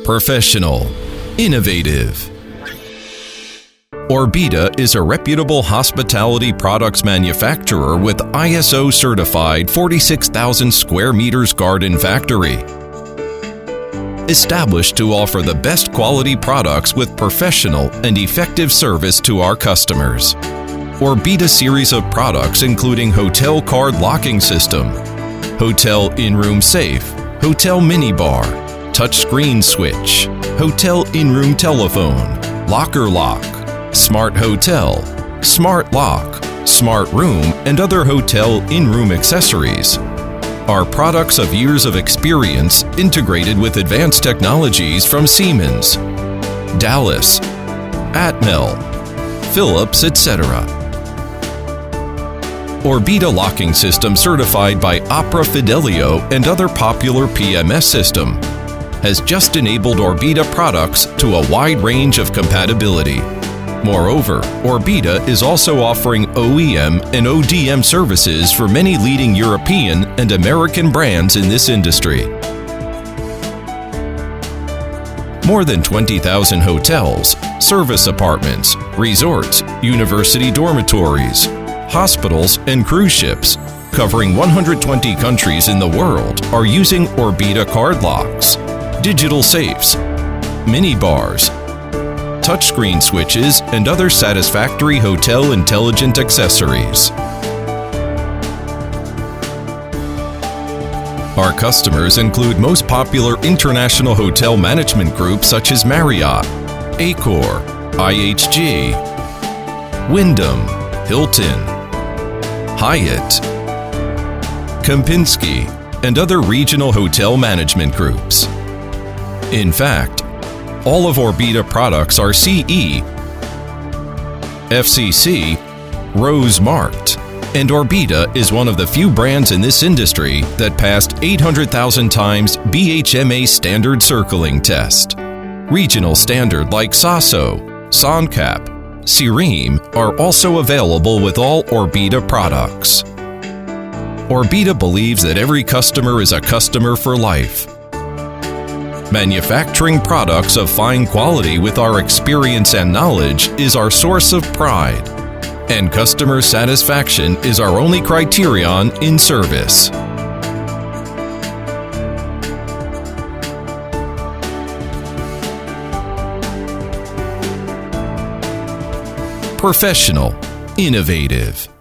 Professional. Innovative. Orbita is a reputable hospitality products manufacturer with ISO-certified 46,000 square meters garden factory. Established to offer the best quality products with professional and effective service to our customers. Orbita series of products including hotel card locking system, hotel in-room safe, hotel minibar, touchscreen switch, hotel in-room telephone, locker lock, smart hotel, smart lock, smart room, and other hotel in-room accessories are products of years of experience integrated with advanced technologies from Siemens, Dallas, Atmel, Philips, etc. Orbita locking system certified by Opera Fidelio and other popular PMS system has just enabled Orbita products to a wide range of compatibility. Moreover, Orbita is also offering OEM and ODM services for many leading European and American brands in this industry. More than 20,000 hotels, service apartments, resorts, university dormitories, hospitals, and cruise ships covering 120 countries in the world are using Orbita card locks, digital safes, mini bars, touchscreen switches, and other satisfactory hotel intelligent accessories. Our customers include most popular international hotel management groups such as Marriott, Accor, IHG, Wyndham, Hilton, Hyatt, Kempinski, and other regional hotel management groups. In fact, all of Orbita products are CE, FCC, Rose marked, and Orbita is one of the few brands in this industry that passed 800,000 times BHMA standard circling test. Regional standard like SASO, SONCAP, Sirim are also available with all Orbita products. Orbita believes that every customer is a customer for life. Manufacturing products of fine quality with our experience and knowledge is our source of pride, and customer satisfaction is our only criterion in service. Professional. Innovative.